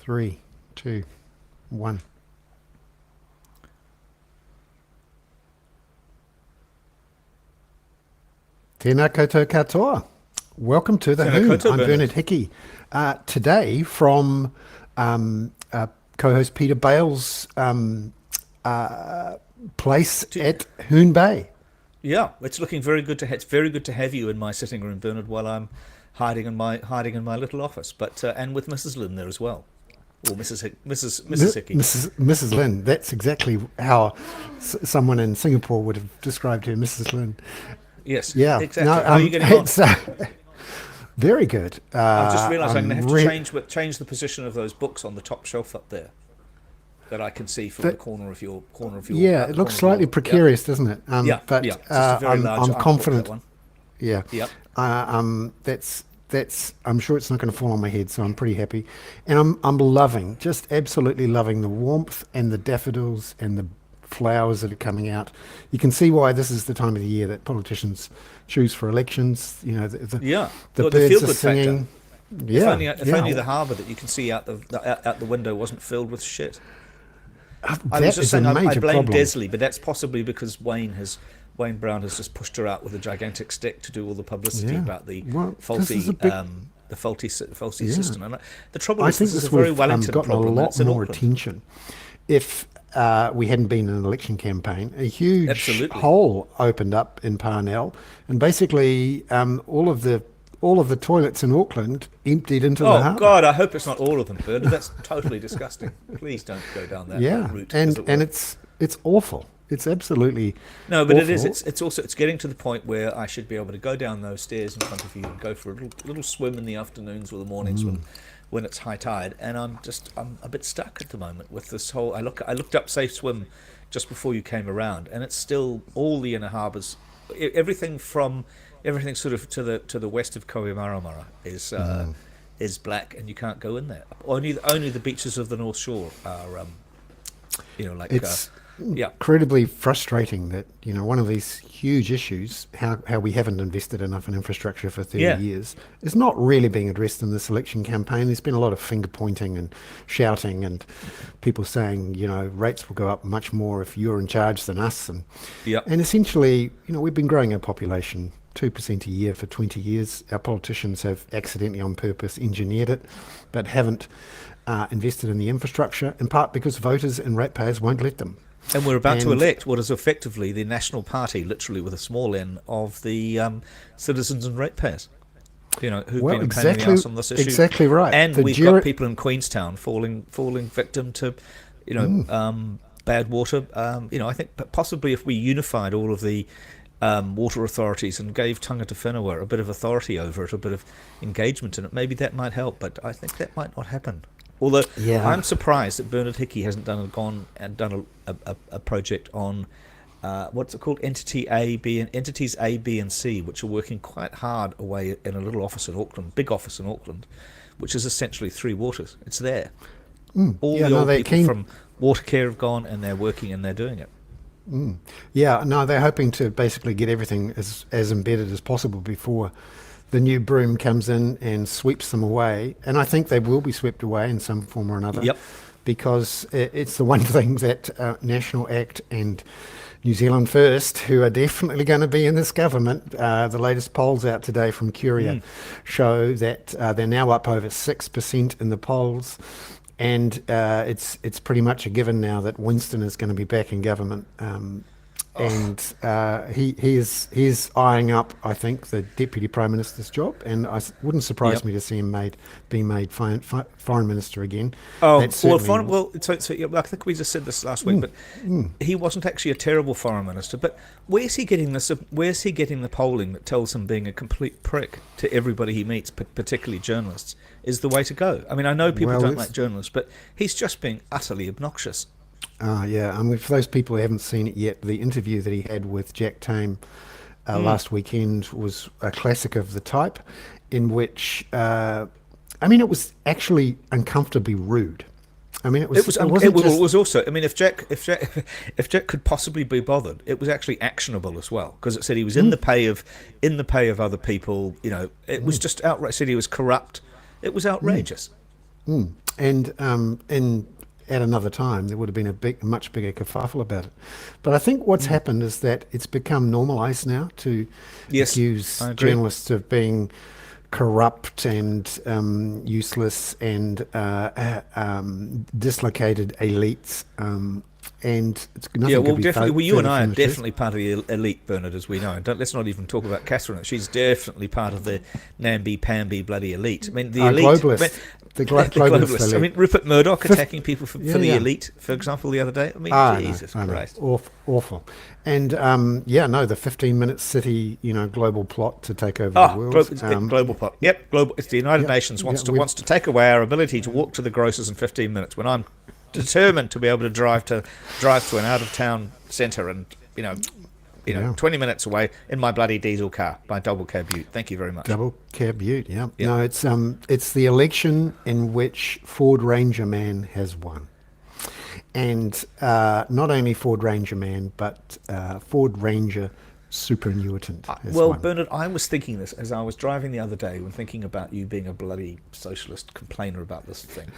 3, 2, 1. Tēnā koutou katoa. Welcome to the Tēnā Hoon. koutou, I'm Bernard. Bernard Hickey. Today from co-host Peter Bale's place at Hoon Bay. Yeah, it's looking very good to. It's very good to have you in my sitting room, Bernard, while I'm hiding in my little office. But and with Mrs. Lynn there as well, or Mrs. Hickey. Mrs. Lynn. That's exactly how someone in Singapore would have described her, Mrs. Lynn. Yes, Yeah. exactly. No, How are you getting on? it's very good. I've just realised I'm I'm going to re- have to change the position of those books on the top shelf up there that I can see from the that, corner of your yeah, it corner looks of slightly your precarious, doesn't it? yeah, But yeah. It's just a very large I'm art book, that confident. one. Yeah. Yep. That's. I'm sure it's not going to fall on my head, so I'm pretty happy, and I'm loving, just absolutely loving the warmth and the daffodils and the flowers that are coming out. You can see why this is the time of the year that politicians choose for elections. You know, Yeah, the well, the birds feel are good factor. singing. If Yeah, only if yeah. only the harbour that you can see out the window wasn't filled with shit. I was That just is a saying I major blame problem. Desley, but that's possibly because Wayne Brown has just pushed her out with a gigantic stick to do all the publicity Yeah. about the Well, this is faulty a big. faulty Yeah. system. And the trouble I is, think this is a this would very have Wellington gotten a problem, and lot it's in more Auckland. attention if we hadn't been in an election campaign. A huge Absolutely. hole opened up in Parnell, and basically all of the toilets in Auckland emptied into the Oh harbour. God, I hope it's not all of them, Bernard. That's totally disgusting. Please don't go down that Yeah, route, as and it and were. it's awful. It's absolutely No, but it is. awful. It's getting to the point where I should be able to go down those stairs in front of you and go for a little swim in the afternoons or the mornings when it's high tide. And I'm a bit stuck at the moment with this whole. I looked up Safe Swim just before you came around, and it's still all the inner harbours, everything sort of to the west of Kohimaramara is black, and you can't go in there. Only the beaches of the North Shore are like It's yeah. incredibly frustrating that, one of these huge issues, how we haven't invested enough in infrastructure for 30 Yeah. years, is not really being addressed in this election campaign. There's been a lot of finger pointing and shouting and people saying, rates will go up much more if you're in charge than us. And, Yeah. and essentially, we've been growing our population 2% a year for 20 years. Our politicians have accidentally on purpose engineered it, but haven't invested in the infrastructure, in part because voters and ratepayers won't let them. And we're about to And elect what is effectively the National Party, literally with a small n, of the citizens and ratepayers, who've well, been a pain in the exactly, ass on this issue. exactly right. And The we've got people in Queenstown falling victim to, bad water. I think possibly if we unified all of the water authorities and gave Tangata Whenua a bit of authority over it, a bit of engagement in it, maybe that might help. But I think that might not happen. Although Yeah. I'm surprised that Bernard Hickey hasn't gone and done a project on what's it called, entities A, B, and C, which are working quite hard away in a little office in Auckland, big office in Auckland, which is essentially three waters. It's there. All Yeah, the no, old they're people keen. from Watercare have gone, and they're working and they're doing it. Yeah, no, they're hoping to basically get everything as embedded as possible before the new broom comes in and sweeps them away. And I think they will be swept away in some form or another, Yep. because it's the one thing that National Act and New Zealand First, who are definitely going to be in this government, the latest polls out today from Curia show that they're now up over 6% in the polls. And it's pretty much a given now that Winston is going to be back in government. And he is eyeing up, I think, the Deputy Prime Minister's job, and wouldn't surprise Yep. me to see him being made Foreign Minister again. Oh, That's well, certainly yeah, I think we just said this last week, but he wasn't actually a terrible foreign minister. But where's he getting this? Where's he getting the polling that tells him being a complete prick to everybody he meets, particularly journalists, is the way to go? I mean, I know people Well, don't let's- like journalists, but he's just being utterly obnoxious. Yeah. I mean, for those people who haven't seen it yet, the interview that he had with Jack Tame last weekend was a classic of the type, in which it was actually uncomfortably rude. I mean, it It was. wasn't It just. was also. I mean, if Jack could possibly be bothered, it was actually actionable as well, because it said he was in the pay of other people. It was just outright. Said he was corrupt. It was outrageous. and at another time there would have been much bigger kerfuffle about it. But I think what's happened is that it's become normalised now to Yes, accuse I agree. journalists of being corrupt and useless and dislocated elites. And it's nothing Yeah, could well, be definitely. Well, you further and I are from the truth. definitely part of the elite, Bernard, as we know. And let's not even talk about Catherine. She's definitely part of the namby-pamby bloody elite. I mean, the elite. Globalists. The Globalists. elite. I mean, Rupert Murdoch attacking people for the yeah. elite, for example, the other day. I mean, Jesus I know. Christ. Awful. And the 15-minute city, global plot to take over the world. Global plot. Yep, global. It's the United Nations wants to take away our ability to walk to the grocers in 15 minutes. When I'm determined to be able to drive to an out of town centre and 20 minutes away in my bloody diesel car, my double cab Ute. Thank you very much. Double cab Ute, yeah. Yep. No, it's the election in which Ford Ranger Man has won. And not only Ford Ranger Man, but Ford Ranger Superannuitant has won. Bernard, I was thinking this as I was driving the other day when thinking about you being a bloody socialist complainer about this thing.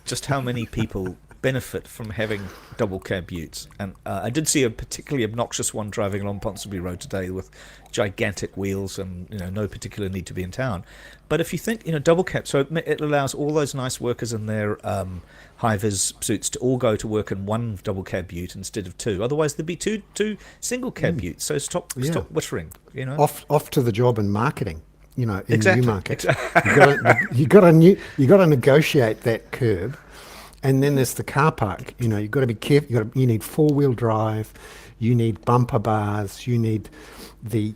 Just how many people benefit from having double cab Utes. And I did see a particularly obnoxious one driving along Ponsonby Road today with gigantic wheels and no particular need to be in town. But if you think double cab, so it allows all those nice workers in their high-vis suits to all go to work in one double cab Ute instead of two. Otherwise there'd be two single cab Utes. So stop whittering. Off to the job in marketing. In Exactly. Newmarket, you got to negotiate that curb. And then there's the car park. You've got to be careful. You need 4-wheel drive. You need bumper bars. You need the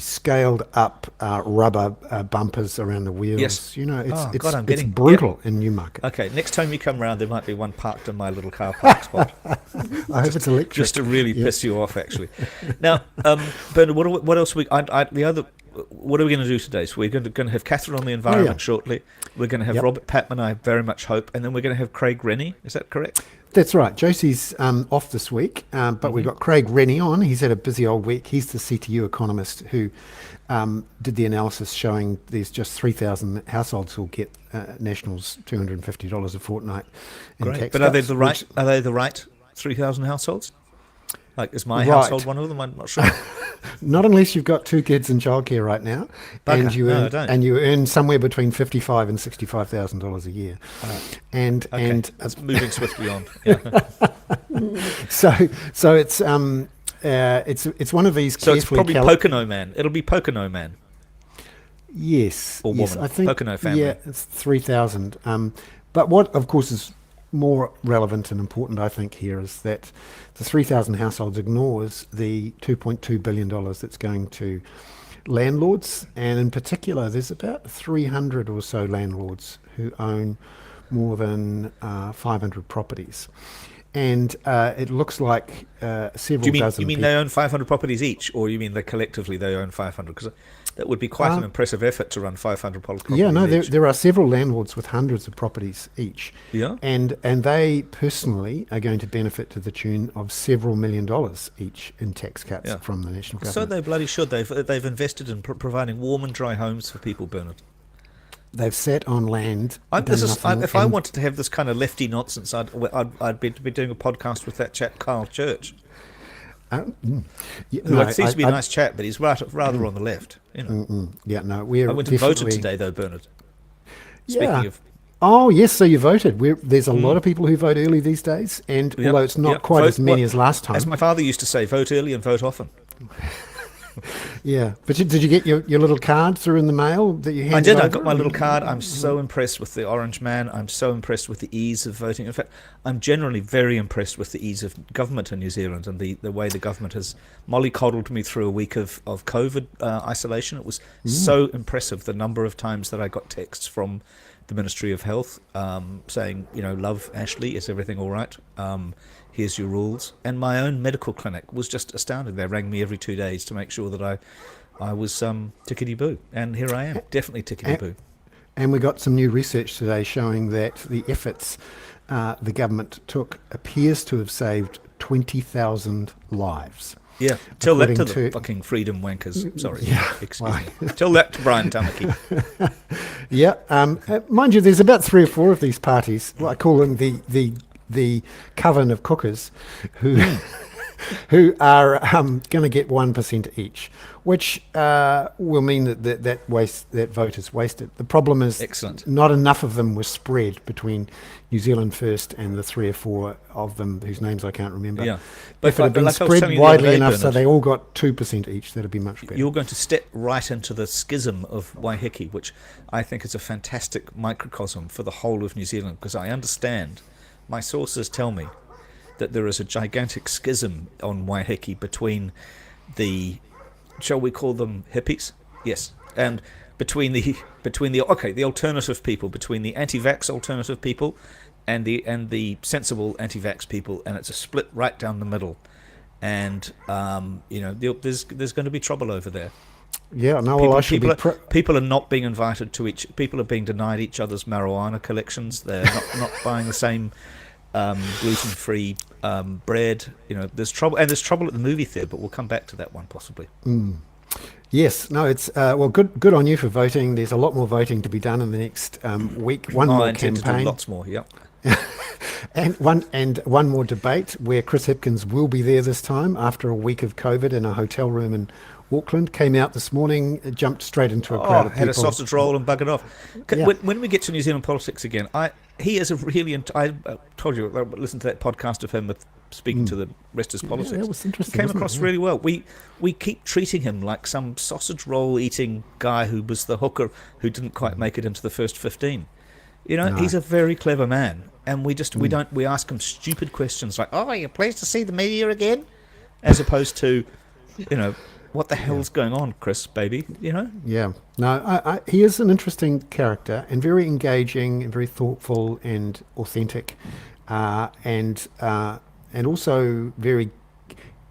scaled up rubber bumpers around the wheels. Yes. It's brutal in Newmarket. Okay, next time you come round, there might be one parked in my little car park spot. I hope it's electric. Just to really piss you off, actually. Now, Bernard, what else what are we going to do today? So we're going to have Catherine on the environment shortly. We're going to have Robert Patman, I very much hope, and then we're going to have Craig Rennie. Is that correct? That's right. Josie's off this week, but we've got Craig Rennie on. He's had a busy old week. He's the CTU economist who did the analysis showing there's just 3,000 households who'll get National's $250 a fortnight in tax but cuts. Are they the right 3,000 households? Like, is my household one of them? I'm not sure. Not unless you've got 2 kids in childcare right now, and you earn somewhere between $55,000 and $65,000 a year. And it's moving swiftly on. Yeah. so it's one of these. So it's probably Pocono Man. It'll be Pocono Man. Yes, or woman. I think Pocono family. Yeah, it's 3,000. But what, of course, is more relevant and important, I think, here is that the 3,000 households ignores the $2.2 billion that's going to landlords, and in particular there's about 300 or so landlords who own more than 500 properties. And it looks like several dozen. You mean they own 500 properties each, or you mean they collectively they own 500? Because that would be quite an impressive effort to run 500 properties. Yeah, no, each. there are several landlords with hundreds of properties each. Yeah, and they personally are going to benefit to the tune of several $1 million each in tax cuts from the national government. So they bloody should. They've invested in providing warm and dry homes for people, Bernard. They've sat on land. If I wanted to have this kind of lefty nonsense, I'd be doing a podcast with that chap Carl Church. Seems to be a nice chap, but he's rather on the left. Yeah, no, I went and voted today, though, Bernard. Speaking of. Oh, yes, so you voted. There's a lot of people who vote early these days, and although it's not quite as many as last time. As my father used to say, vote early and vote often. Yeah, but did you get your little card through in the mail that you handed over? I got my little card. I'm so impressed with the Orange Man. I'm so impressed with the ease of voting. In fact, I'm generally very impressed with the ease of government in New Zealand and the way the government has mollycoddled me through a week of COVID isolation. It was so impressive, the number of times that I got texts from the Ministry of Health saying, love, Ashley, is everything all right? Here's your rules. And my own medical clinic was just astounding. They rang me every 2 days to make sure that I was tickety-boo. And here I am, definitely tickety-boo. And we got some new research today showing that the efforts the government took appears to have saved 20,000 lives. Yeah, tell that to according the fucking freedom wankers. Sorry, Yeah, excuse well, me. Tell that to Brian Tamaki. Yeah, mind you, there's about 3 or 4 of these parties. Well, I call them the coven of cookers, who who are going to get 1% each, which will mean that vote is wasted. The problem is Excellent. not enough of them were spread between New Zealand First and the 3 or 4 of them whose names I can't remember. Yeah, If it had been like I was spread telling you the other widely day, enough so Bernard, they all got 2% each, that'd be much better. you're going to step right into the schism of Waiheke, which I think is a fantastic microcosm for the whole of New Zealand, because I understand, my sources tell me, that there is a gigantic schism on Waiheke between the, shall we call them hippies? Yes. And between the alternative people, between the anti-vax alternative people and the sensible anti-vax people, and it's a split right down the middle. And there's going to be trouble over there. Yeah, no, well, I should be... People are not being invited to people are being denied each other's marijuana collections. They're not buying the same gluten-free bread. There's trouble, and there's trouble at the movie theatre, but we'll come back to that one possibly. Yes, no, it's well, good on you for voting. There's a lot more voting to be done in the next week. One more I intend to do campaign, lots more. Yep. and one more debate where Chris Hipkins will be there this time after a week of COVID in a hotel room in Auckland. Came out this morning, jumped straight into a crowd of people. Had a sausage roll and buggered off. Yeah. When we get to New Zealand politics again, he is a really. I told you, I listened to that podcast of him with speaking to the rest of his politics. Yeah, that was interesting. He came wasn't across it? really well. We keep treating him like some sausage roll eating guy who was the hooker who didn't quite make it into the first 15. He's a very clever man, and we ask him stupid questions like, "Oh, are you pleased to see the media again?" As opposed to, what the hell's going on, Chris, baby? Yeah, no, he is an interesting character and very engaging and very thoughtful and authentic, and also very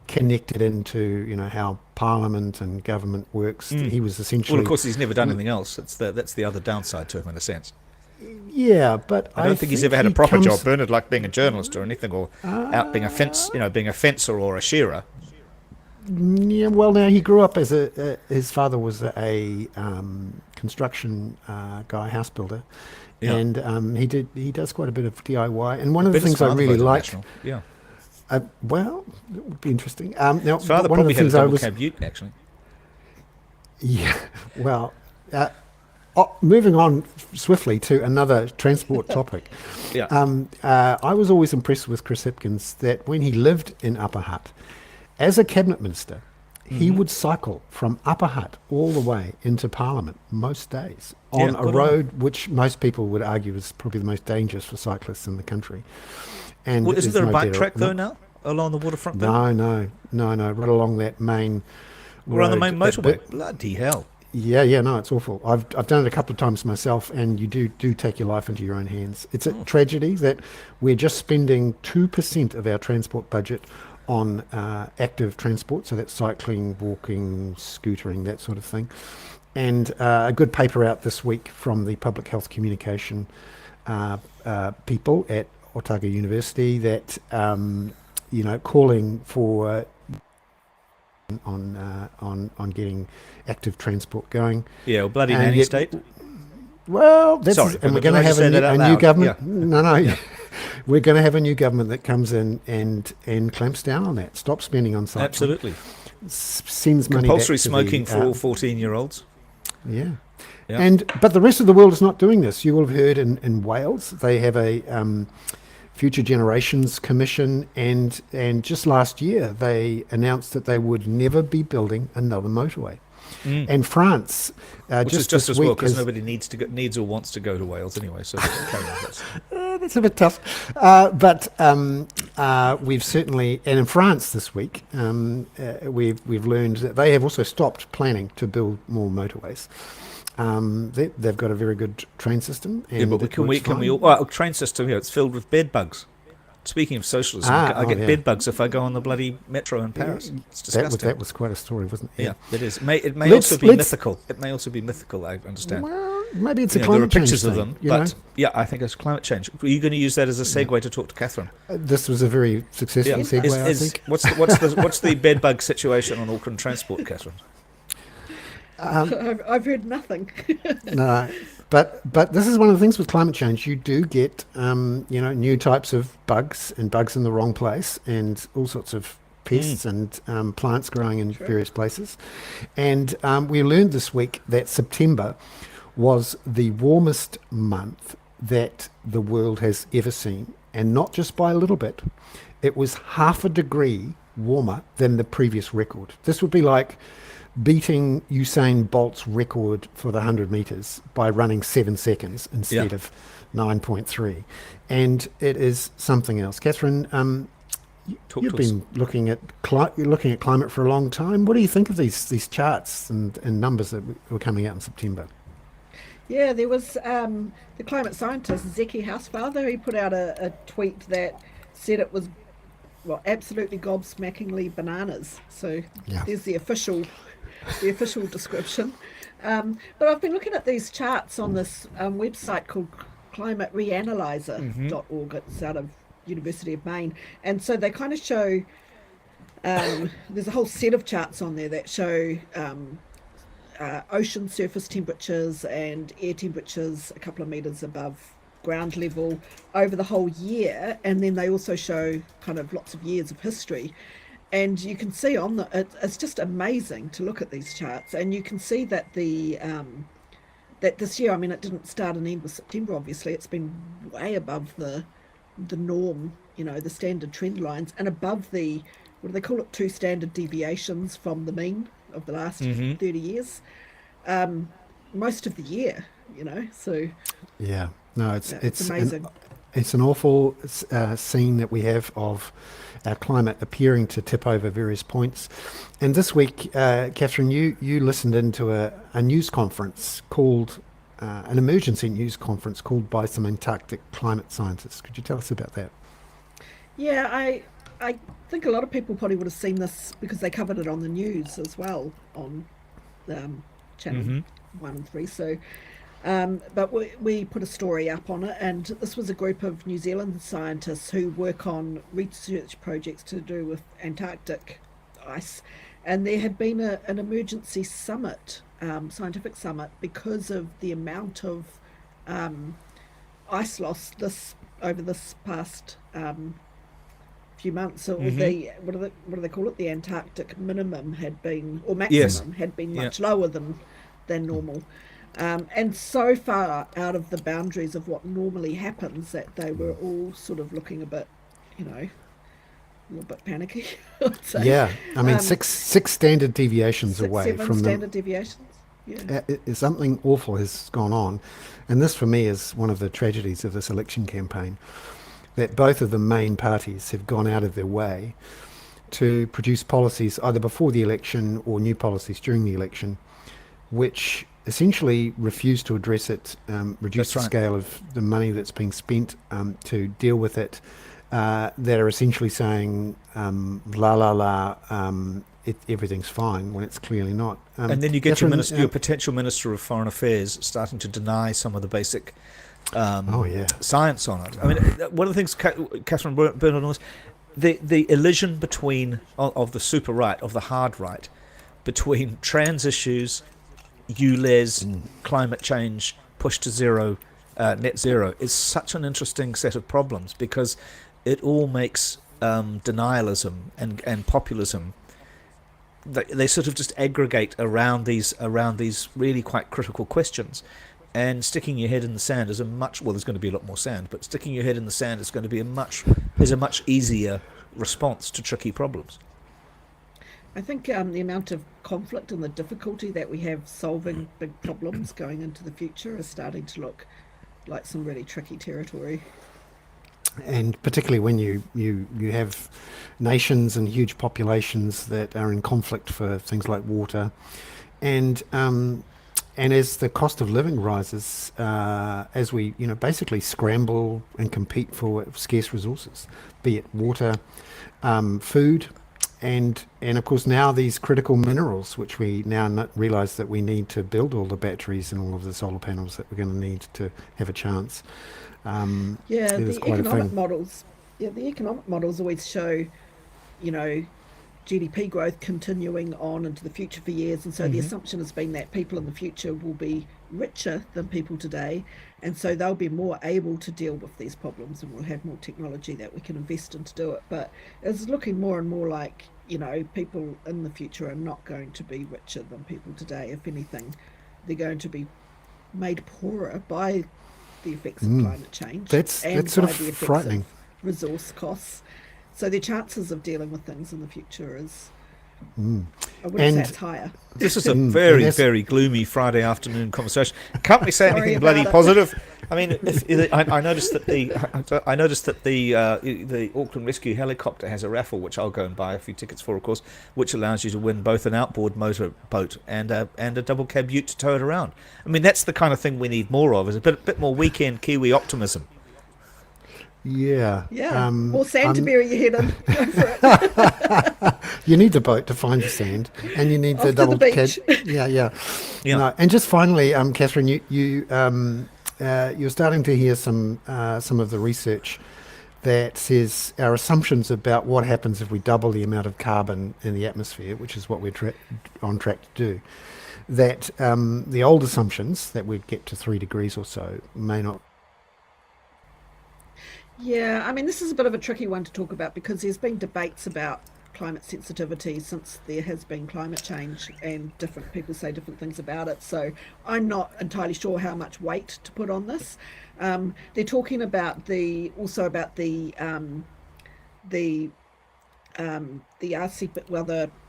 connected into how Parliament and government works. He was essentially... Well, of course, he's never done anything else. That's the other downside to him, in a sense. Yeah, but I don't think he's ever had a proper job, Bernard, like being a journalist or anything, or out being being a fencer or a shearer. Yeah, well, now he grew up as his father was a construction guy, house builder, and he does quite a bit of DIY. And one of the things I really like, well, that would be interesting. Now, his father one of probably the had a things double cab ute, actually. Yeah, well, moving on swiftly to another transport topic. Yeah. I was always impressed with Chris Hipkins that when he lived in Upper Hutt, as a cabinet minister, he would cycle from Upper Hutt all the way into Parliament most days on a road which most people would argue is probably the most dangerous for cyclists in the country. And Isn't there a bike track though now along the waterfront? No, right along that main. We're on the main road, motorway. Bloody hell! Yeah, no, it's awful. I've done it a couple of times myself, and you do take your life into your own hands. It's a tragedy that we're just spending 2% of our transport budget on active transport, so that's cycling, walking, scootering, that sort of thing. And a good paper out this week from the public health communication people at Otago University that calling for on getting active transport going. Yeah, well, bloody nanny state. Well, Sorry, and we're going to have a new government. Yeah. No. We're going to have a new government that comes in and clamps down on that. Stop spending on cycling. Absolutely. Sends money Compulsory back to smoking for all 14-year-olds. Yeah. Yeah. But the rest of the world is not doing this. You will have heard in Wales they have a Future Generations Commission, and just last year they announced that they would never be building another motorway. And France, Which is just as week well, because nobody needs or wants to go to Wales anyway. So that's a bit tough. But we've certainly, and in France this week, we've learned that they have also stopped planning to build more motorways. They've got a very good train system. And but can we all train system here? It's filled with bed bugs. Speaking of socialism, I get bed bugs if I go on the bloody metro in Paris. It's disgusting. That was quite a story, wasn't it? Yeah, it is. It may also be mythical. It may also be mythical, I understand. Well, maybe it's a There are climate change pictures of thing, them, but yeah, I think it's climate change. Are you going to use that as a segue to talk to Catherine? This was a very successful segue, I think. What's the bedbug situation on Auckland Transport, Catherine? I've heard nothing. No, but this is one of the things with climate change. You do get new types of bugs and bugs in the wrong place and all sorts of pests and plants growing in various places. And we learned this week that September was the warmest month that the world has ever seen, and not just by a little bit. It was 0.5 degree warmer than the previous record. This would be like beating Usain Bolt's record for the 100 meters by running 7 seconds instead of 9.3. And it is something else. Catherine, you've been looking at climate for a long time. What do you think of these charts and numbers that were coming out in September? Yeah, there was the climate scientist Zeki Housefather. He put out a tweet that said it was absolutely gobsmackingly bananas. So there's the official description. But I've been looking at these charts on this website called climatereanalyzer.org. It's out of University of Maine, and so they kind of show there's a whole set of charts on there that show ocean surface temperatures and air temperatures a couple of meters above ground level over the whole year, and then they also show kind of lots of years of history. And you can see it's just amazing to look at these charts, and you can see that that this year, I mean, it didn't start and end with September. Obviously, it's been way above the norm, the standard trend lines, and above the, what do they call it, 2 standard deviations from the mean of the last 30 years, most of the year. So yeah, no, it's amazing. It's an awful scene that we have of our climate appearing to tip over various points. And this week, Catherine, you listened into a news conference called, an emergency news conference called by some Antarctic climate scientists. Could you tell us about that? Yeah, I think a lot of people probably would have seen this because they covered it on the news as well on Channel 1 and 3. So, but we put a story up on it, and this was a group of New Zealand scientists who work on research projects to do with Antarctic ice, and there had been an emergency summit, scientific summit, because of the amount of ice loss over this past few months. Or the what do they call it? The Antarctic minimum had been, or maximum had been much lower than normal. And so far out of the boundaries of what normally happens that they were all sort of looking a bit, a little bit panicky, I'd say. Yeah, I mean, six standard deviations away seven from standard deviations. Yeah. Something awful has gone on, and this for me is one of the tragedies of this election campaign, that both of the main parties have gone out of their way to produce policies either before the election or new policies during the election, which essentially refuse to address it, reduce the scale of the money that's being spent to deal with it, that are essentially saying, everything's fine, when it's clearly not. And then you get your potential Minister of Foreign Affairs starting to deny some of the basic science on it. I mean, one of the things Catherine Bernard was, the elision of the super right, of the hard right, between trans issues, ULEZ, climate change, push to zero, net zero, is such an interesting set of problems, because it all makes denialism and populism, they sort of just aggregate around these really quite critical questions. And sticking your head in the sand is there's going to be a lot more sand, but sticking your head in the sand is going to be a much easier response to tricky problems. I think the amount of conflict and the difficulty that we have solving big problems going into the future is starting to look like some really tricky territory. And particularly when you have nations and huge populations that are in conflict for things like water, and as the cost of living rises, as we basically scramble and compete for scarce resources, be it water, food, and of course now these critical minerals, which we now realise that we need to build all the batteries and all of the solar panels that we're going to need to have a chance. Yeah, It is the quite a economic thing. models. Yeah, the economic models always show, you know, GDP growth continuing on into the future for years. And so the assumption has been that people in the future will be richer than people today. And so they'll be more able to deal with these problems and we'll have more technology that we can invest in to do it. But it's looking more and more like, people in the future are not going to be richer than people today. If anything, they're going to be made poorer by the effects of climate change and That's sort by of the effects of frightening. resource costs. So their chances of dealing with things in the future is, I wouldn't say And it's higher. This is a and very, that's very gloomy Friday afternoon conversation. Can't we say Sorry anything about bloody it. positive? I mean, I noticed that the Auckland Rescue helicopter has a raffle, which I'll go and buy a few tickets for, of course, which allows you to win both an outboard motor boat and a double cab ute to tow it around. I mean, that's the kind of thing we need more of, is a bit more weekend Kiwi optimism. yeah, Yeah, more sand to I'm, bury your head in. Go for it. you need the boat to find the sand, and you need Off the to the double cab. beach. Yeah, yeah. Yeah. No, and just finally, Catherine, you're starting to hear some of the research that says our assumptions about what happens if we double the amount of carbon in the atmosphere, which is what we're on track to do. That the old assumptions that we'd get to 3 degrees or so may not. Yeah, I mean, this is a bit of a tricky one to talk about because there's been debates about climate sensitivity since there has been climate change and different people say different things about it. So I'm not entirely sure how much weight to put on this. They're talking about the the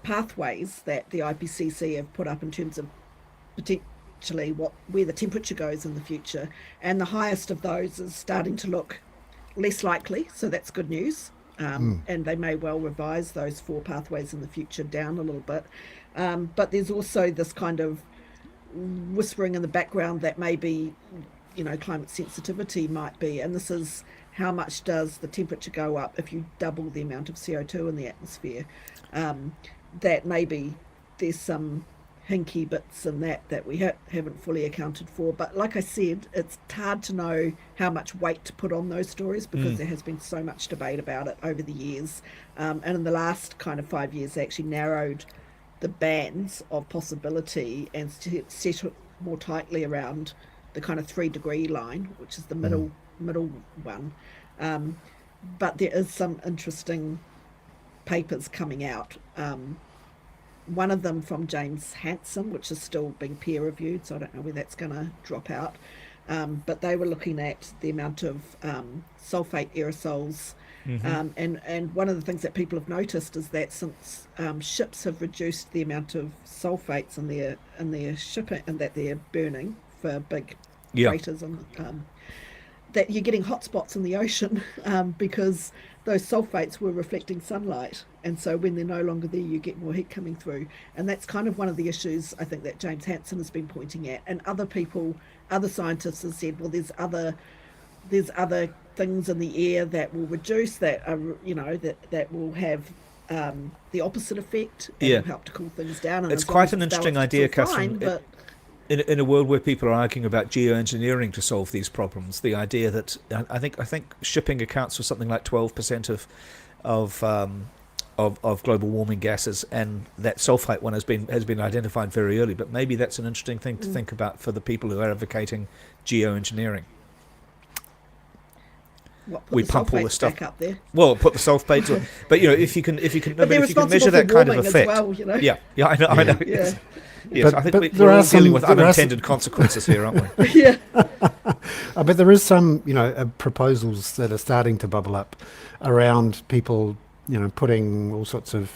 pathways that the IPCC have put up in terms of potentially where the temperature goes in the future, and the highest of those is starting to look less likely, so that's good news. And they may well revise those 4 pathways in the future down a little bit. But there's also this kind of whispering in the background that maybe, climate sensitivity might be, and this is how much does the temperature go up if you double the amount of CO2 in the atmosphere. That maybe there's some hinky bits in that we haven't fully accounted for. But like I said, it's hard to know how much weight to put on those stories because there has been so much debate about it over the years. And in the last kind of 5 years, they actually narrowed the bands of possibility and set it more tightly around the kind of 3 degree line, which is the middle one. But there is some interesting papers coming out. One of them from James Hansen, which is still being peer reviewed, so I don't know where that's going to drop out. But they were looking at the amount of sulfate aerosols. And one of the things that people have noticed is that since ships have reduced the amount of sulfates in their shipping and that they're burning for big freighters, and that you're getting hotspots in the ocean because those sulfates were reflecting sunlight, and so when they're no longer there you get more heat coming through, and that's kind of one of the issues I think that James Hansen has been pointing at, and other scientists have said, well, there's other things in the air that will reduce that are, that will have the opposite effect and will help to cool things down, and It's as long quite as an it's interesting balanced, idea, it's all Catherine. fine, but In a world where people are arguing about geoengineering to solve these problems, the idea that I think shipping accounts for something like 12% of global warming gases, and that sulfate one has been identified very early. But maybe that's an interesting thing to think about for the people who are advocating geoengineering. put We the pump all sulfates the stuff. back up there. Well, put the sulfates, but if you can But they're measure responsible that for kind of warming as effect, well, yeah, I know. Yeah. Yes, But- I think but we're there all are dealing some- with there are some- unintended consequences here, aren't we? Yeah. But there is some, proposals that are starting to bubble up around people, putting all sorts of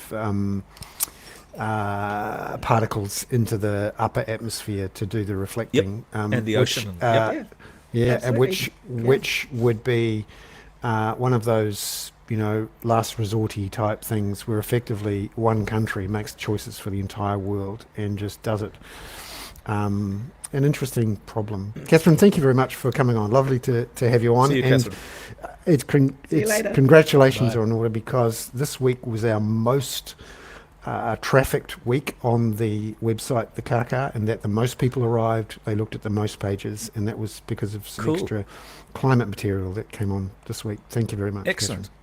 particles into the upper atmosphere to do the reflecting, And the which, ocean. Yeah. yeah, and Absolutely. which would be one of those, last resorty type things where effectively one country makes choices for the entire world and just does it. an interesting problem. Catherine, thank you very much for coming on. Lovely to have you on. See you, and Catherine. See you later. Congratulations Bye. are in order, because this week was our most trafficked week on the website, the Kaka, and that the most people arrived, they looked at the most pages, and that was because of some Cool. extra climate material that came on this week. Thank you very much. Excellent. Catherine.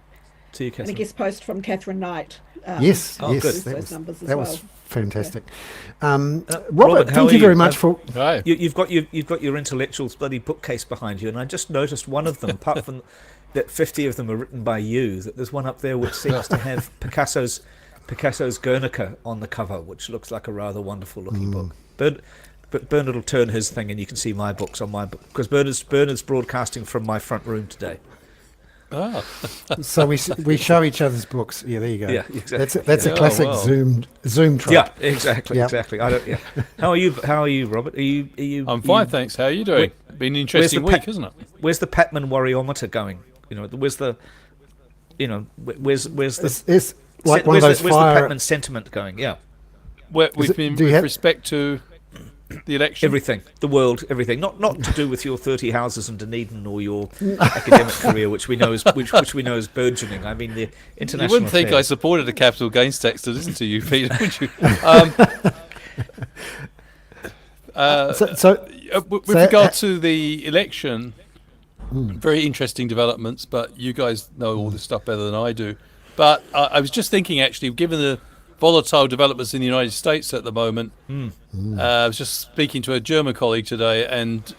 See you, And a Catherine. guest post from Catherine Knight. Yes, Oh, yes, good. Those numbers as that well. was fantastic. Robert, Robert, how thank are you you? very much for. Hi. You've got your intellectual's bloody bookcase behind you, and I just noticed one of them, apart from that 50 of them are written by you, that there's one up there which seems to have Picasso's Guernica on the cover, which looks like a rather wonderful looking book. But Bernard will turn his thing, and you can see my books on my book, because Bernard's broadcasting from my front room today. Ah. So we show each other's books. Yeah, there you go. Yeah, exactly. That's a Yeah. classic Oh, wow. Zoom trope. Yeah, exactly, Yeah. exactly. I don't. Yeah. How are you, Robert? Are you? I'm fine, thanks. How are you doing? Been an interesting where's the week, isn't it? Where's the Patman worryometer going? Where's the It's like one of where's those the fire. Patman sentiment going? Yeah. Where Is we've it- been do you with have- respect to the election. Everything, the world, everything. Not to do with your 30 houses in Dunedin or your academic career, which we know is burgeoning. I mean, the You international. wouldn't think I affairs. supported a capital gains tax to listen to you, Peter, would you? With So, regard to the election, very interesting developments, but you guys know all this stuff better than I do. But I was just thinking, actually, given the volatile developments in the United States at the moment, I was just speaking to a German colleague today, and,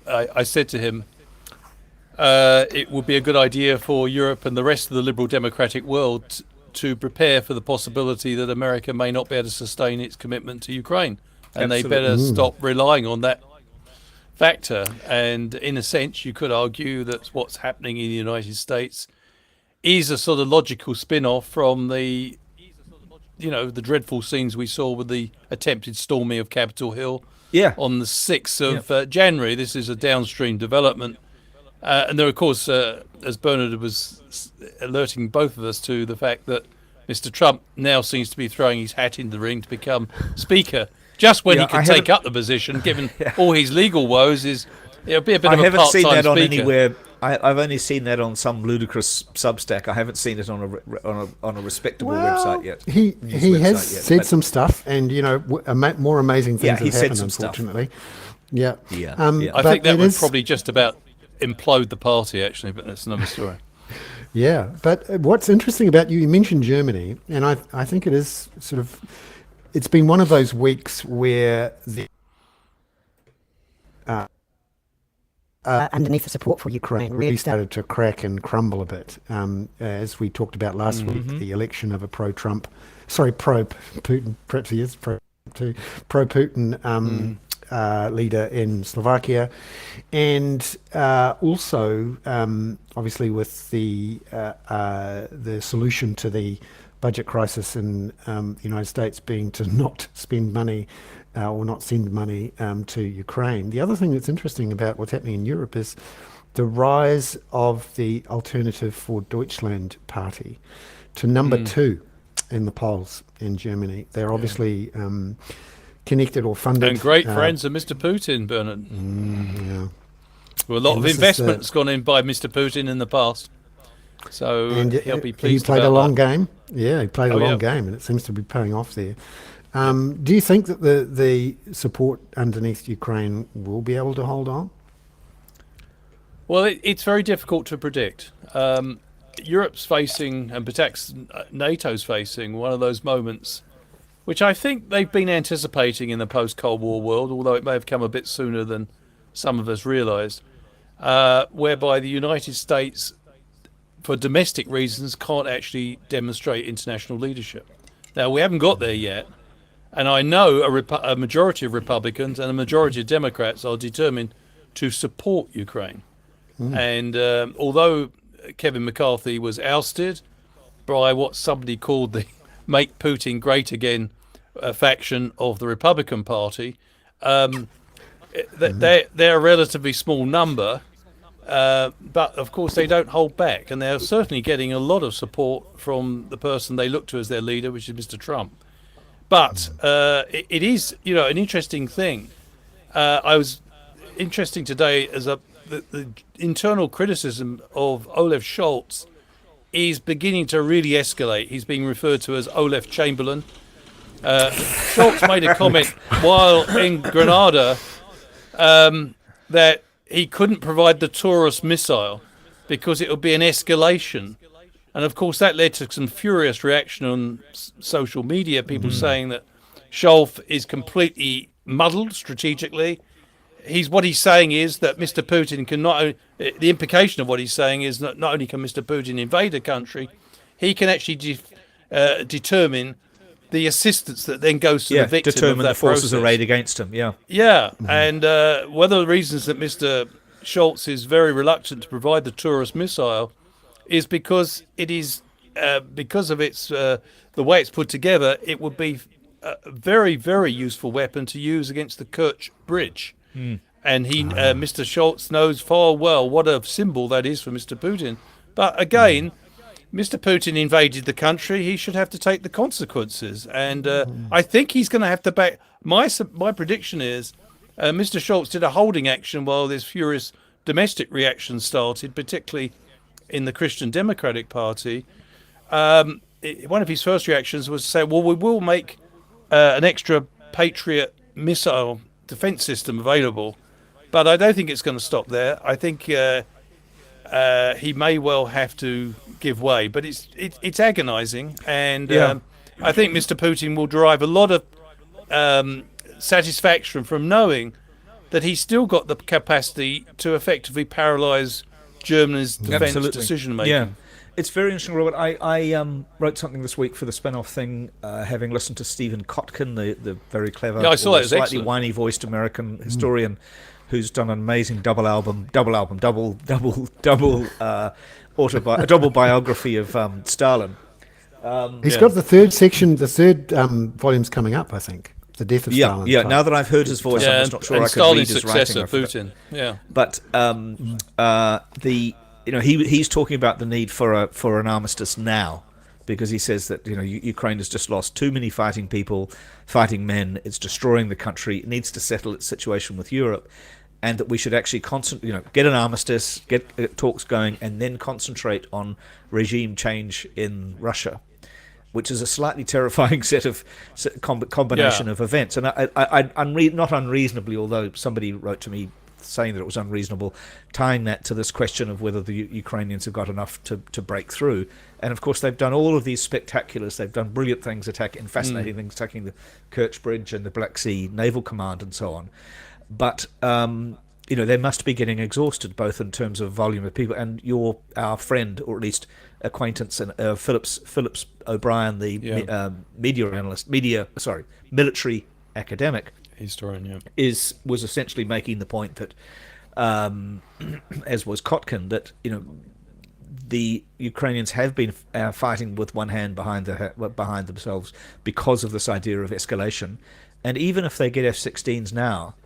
I said to him, it would be a good idea for Europe and the rest of the liberal democratic world to prepare for the possibility that America may not be able to sustain its commitment to Ukraine. And they better stop relying on that factor. And in a sense, you could argue that what's happening in the United States is a sort of logical spin-off from the dreadful scenes we saw with the attempted storming of Capitol Hill on the 6th of January. This is a downstream development. And there, of course, as Bernard was alerting both of us to, the fact that Mr. Trump now seems to be throwing his hat in the ring to become Speaker. Just when he can take up the position, given all his legal woes, be a bit of a part-time I haven't seen that on speaker. anywhere. I've only seen that on some ludicrous Substack. I haven't seen it on a respectable website yet. He News has website yet, said but- some stuff, and more amazing things he have said happened, some stuff. unfortunately. Yeah. Yeah, I but think that it would is- probably just about implode the party, actually, but that's another story. Yeah, but what's interesting about you mentioned Germany, and I think it is sort of, it's been one of those weeks where the underneath the support for Ukraine really started to crack and crumble a bit. As we talked about last week, the election of a pro-Putin, perhaps he is pro-Putin leader in Slovakia, and also obviously with the solution to the budget crisis in the United States being to not spend money or not send money to Ukraine. The other thing that's interesting about what's happening in Europe is the rise of the Alternative for Deutschland party to number 2 in the polls in Germany. They're obviously connected or funded. And great friends of Mr. Putin, Bernard. Yeah. Well, a lot And of this is investment's gone in by Mr. Putin in the past. So And he'll be he pleased played about a long that. game. Yeah, he played a Oh, long yeah. game, and it seems to be paying off there. Do you think that the support underneath Ukraine will be able to hold on? Well, it's very difficult to predict. Europe's facing, and perhaps NATO's facing, one of those moments which I think they've been anticipating in the post-Cold War world, although it may have come a bit sooner than some of us realised, whereby the United States, for domestic reasons, can't actually demonstrate international leadership. Now, we haven't got there yet, and I know a majority of Republicans and a majority of Democrats are determined to support Ukraine. And although Kevin McCarthy was ousted by what somebody called the Make Putin Great Again faction of the Republican Party, they're a relatively small number, but of course they don't hold back, and they're certainly getting a lot of support from the person they look to as their leader, which is Mr. Trump. But it is, an interesting thing. I was interesting today as the internal criticism of Olaf Scholz is beginning to really escalate. He's being referred to as Olaf Chamberlain. Scholz made a comment while in Grenada that he couldn't provide the Taurus missile because it would be an escalation. And of course that led to some furious reaction on social media, people saying that Scholz is completely muddled strategically. What he's saying is that Mr. Putin can the implication of what he's saying is that not only can Mr. Putin invade a country, he can actually determine the assistance that then goes to the victim determine of that the forces process. arrayed against him. Yeah. And one of the reasons that Mr. Scholz is very reluctant to provide the Taurus missile is because it is because of its the way it's put together. It would be a very, very useful weapon to use against the Kerch Bridge. And Mr. Scholz knows full well what a symbol that is for Mr. Putin. But again, Mr. Putin invaded the country. He should have to take the consequences. And I think he's going to have to back. My prediction is Mr. Scholz did a holding action while this furious domestic reaction started, particularly in the Christian Democratic Party. One of his first reactions was to say, well, we will make an extra Patriot missile defense system available, but I don't think it's going to stop there. I think he may well have to give way, but it's agonizing, and I think Mr. Putin will derive a lot of satisfaction from knowing that he's still got the capacity to effectively paralyze Germany's defense decision making. Yeah. It's very interesting, Robert. I wrote something this week for the spin-off thing, having listened to Stephen Kotkin, the very clever, slightly excellent. whiny-voiced American historian who's done an amazing double biography of Stalin. He's got the third section, the third volume's coming up, I think. The Death of Stalin. Yeah. Now that I've heard his voice, I'm just not sure I can read his writing. Stalin's successor, Putin. Yeah. But he's talking about the need for an armistice now, because he says that Ukraine has just lost too many fighting men. It's destroying the country. It needs to settle its situation with Europe, and that we should actually get an armistice, get talks going, and then concentrate on regime change in Russia, which is a slightly terrifying combination of events. And I not unreasonably, although somebody wrote to me saying that it was unreasonable, tying that to this question of whether the Ukrainians have got enough to break through. And of course they've done all of these spectaculars, they've done brilliant things, fascinating things, attacking the Kerch Bridge and the Black Sea Naval Command and so on. But they must be getting exhausted, both in terms of volume of people, and our friend, or at least acquaintance, and Phillips O'Brien, the military academic historian, was essentially making the point that, as was Kotkin, that the Ukrainians have been fighting with one hand behind themselves because of this idea of escalation, and even if they get F-16s now,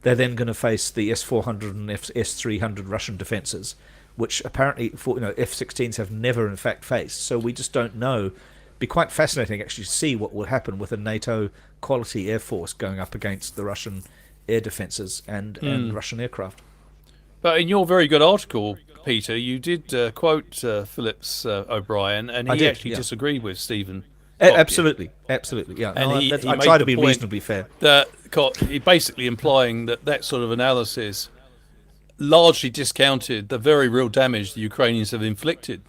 they're then going to face the S-400 and S-300 Russian defences, which apparently F-16s have never in fact faced. So we just don't know. It'd be quite fascinating actually to see what will happen with a NATO quality air force going up against the Russian air defences and Russian aircraft. But in your very good article, Peter, you did quote Phillips O'Brien, and he actually disagreed with Stephen. Absolutely, yeah. And he I try to be reasonably fair. He basically implying that sort of analysis largely discounted the very real damage the Ukrainians have inflicted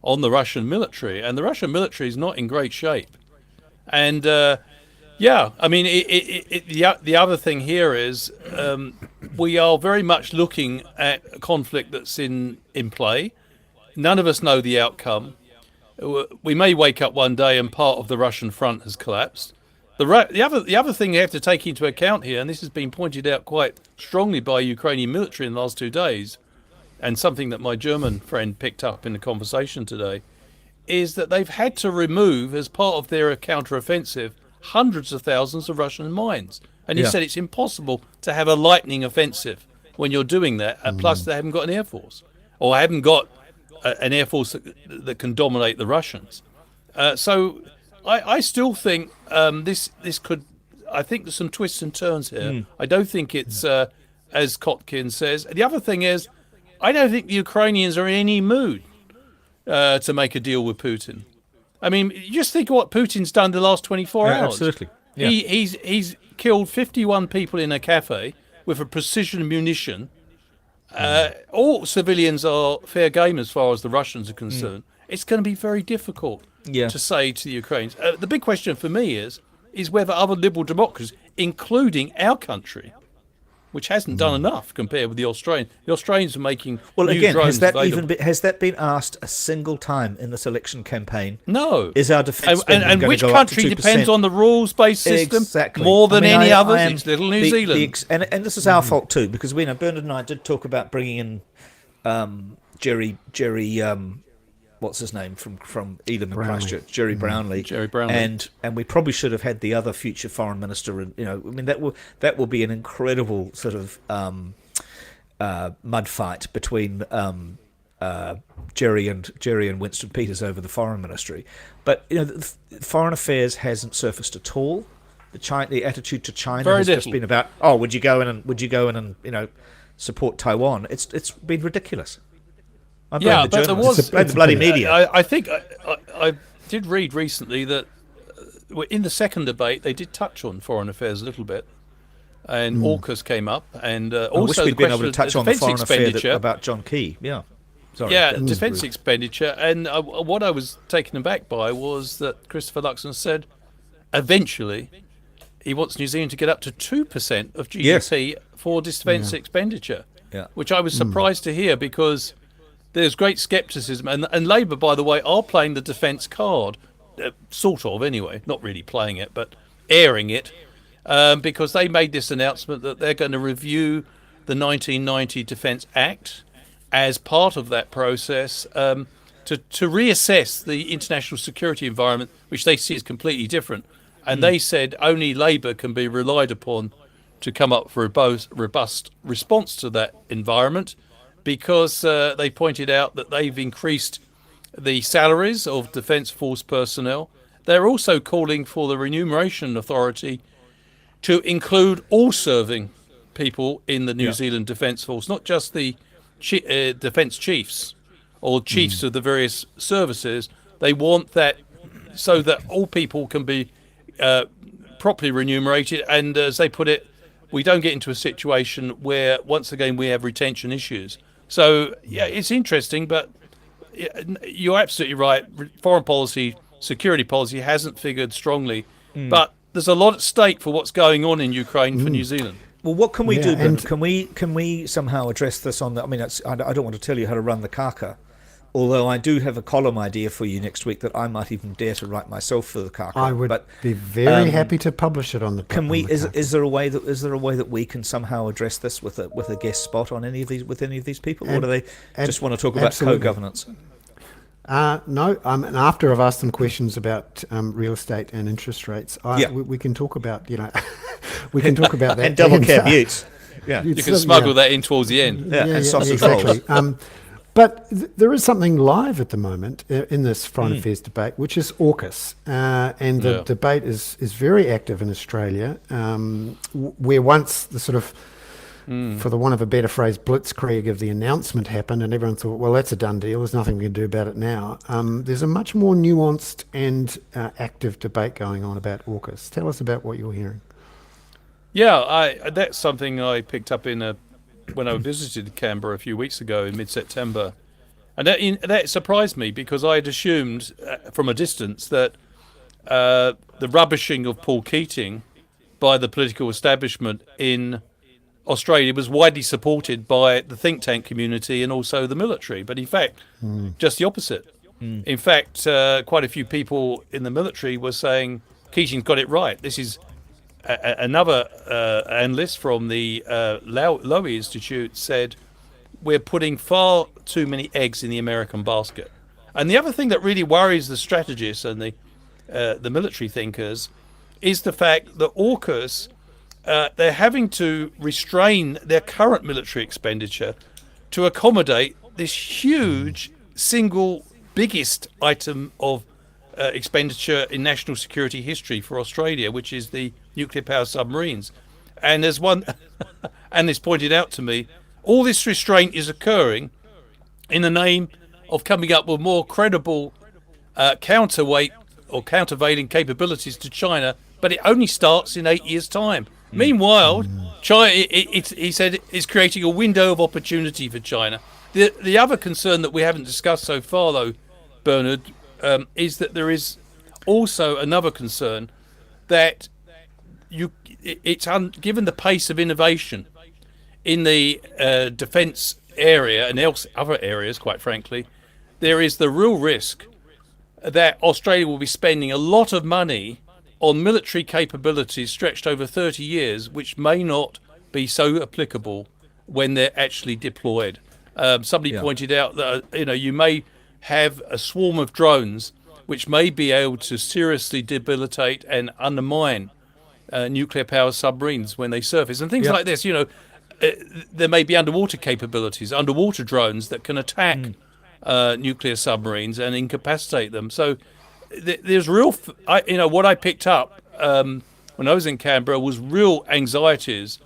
on the Russian military, and the Russian military is not in great shape. And the other thing here is we are very much looking at a conflict that's in play. None of us know the outcome. We may wake up one day and part of the Russian front has collapsed. The other thing you have to take into account here, and this has been pointed out quite strongly by Ukrainian military in the last 2 days, and something that my German friend picked up in the conversation today, is that they've had to remove, as part of their counter-offensive, hundreds of thousands of Russian mines. And he said it's impossible to have a lightning offensive when you're doing that. Plus, they haven't got an air force, or haven't got an air force that can dominate the Russians. So I still think this could. I think there's some twists and turns here. I don't think it's as Kotkin says. The other thing is, I don't think the Ukrainians are in any mood to make a deal with Putin. I mean, you just think of what Putin's done the last 24 hours. Absolutely. Yeah. He's killed 51 people in a cafe with a precision munition. All civilians are fair game as far as the Russians are concerned. It's going to be very difficult to say to the Ukrainians. The big question for me is whether other liberal democracies, including our country, which hasn't done enough compared with the Australians. The Australians are making Well, new again, drones has that been asked a single time in this election campaign? No. Is our defence and which country depends on the rules-based system more than any others? It's little New Zealand. And this is our fault too, because Bernard and I did talk about bringing in Jerry. What's his name from Elam and Christchurch, Jerry Brownlee. And we probably should have had the other future foreign minister. And I mean that will be an incredible sort of mud fight between Jerry and Winston Peters over the foreign ministry. But foreign affairs hasn't surfaced at all. The attitude to China has just been about, would you go in and support Taiwan? It's been ridiculous. But there was the bloody media. I think I did read recently that in the second debate they did touch on foreign affairs a little bit, and AUKUS came up, and also I wish we'd been able to touch on the foreign expenditure about John Key. Yeah, sorry. Defence expenditure, and what I was taken aback by was that Christopher Luxon said eventually he wants New Zealand to get up to 2% of GDP for defence expenditure, which I was surprised to hear because there's great scepticism, and Labour, by the way, are playing the defence card, sort of anyway, not really playing it, but airing it, because they made this announcement that they're going to review the 1990 Defence Act as part of that process to reassess the international security environment, which they see as completely different. And they said only Labour can be relied upon to come up with a robust response to that environment, because they pointed out that they've increased the salaries of Defence Force personnel. They're also calling for the Remuneration Authority to include all serving people in the New Zealand Defence Force, not just the defence chiefs or chiefs of the various services. They want that so that all people can be properly remunerated, and as they put it, we don't get into a situation where once again we have retention issues. So it's interesting, but you're absolutely right. Foreign policy, security policy hasn't figured strongly, but there's a lot at stake for what's going on in Ukraine for New Zealand. Well, what can we do, Ben? Can we somehow address this on the? I mean, I don't want to tell you how to run the kaka, although I do have a column idea for you next week that I might even dare to write myself for the kaka. I would be very happy to publish it on the. Can we? Is there a way that we can somehow address this with a guest spot on any of these people, or do they just want to talk about co-governance? No. And after I've asked them questions about real estate and interest rates, we can talk about we can talk about that and double cab utes. Yeah, you can smuggle that in towards the end. And sausage exactly. rolls. But there is something live at the moment in this Foreign Affairs debate, which is AUKUS. And the debate is very active in Australia, where once the sort of, for the want of a better phrase, blitzkrieg of the announcement happened, and everyone thought, well, that's a done deal, there's nothing we can do about it now. There's a much more nuanced and active debate going on about AUKUS. Tell us about what you're hearing. Yeah, that's something I picked up when I visited Canberra a few weeks ago in mid-September, and that surprised me because I had assumed from a distance that the rubbishing of Paul Keating by the political establishment in Australia was widely supported by the think tank community and also the military, but in fact, just the opposite. In fact, quite a few people in the military were saying Keating's got it right. This is another analyst from the Lowy Institute said, we're putting far too many eggs in the American basket. And the other thing that really worries the strategists and the military thinkers is the fact that AUKUS, they're having to restrain their current military expenditure to accommodate this huge single biggest item of expenditure in national security history for Australia, which is the nuclear power submarines. And there's one, and it's pointed out to me, all this restraint is occurring in the name of coming up with more credible counterweight or countervailing capabilities to China, but it only starts in 8 years' time. Meanwhile, China, he said, is creating a window of opportunity for China. The other concern that we haven't discussed so far, though, Bernard, is that there is also another concern that given the pace of innovation in the defence area and other areas, quite frankly, there is the real risk that Australia will be spending a lot of money on military capabilities stretched over 30 years, which may not be so applicable when they're actually deployed. Somebody pointed out that you may have a swarm of drones which may be able to seriously debilitate and undermine nuclear power submarines when they surface and things like this. There may be underwater capabilities, underwater drones that can attack nuclear submarines and incapacitate them. So there's real, what I picked up when I was in Canberra was real anxieties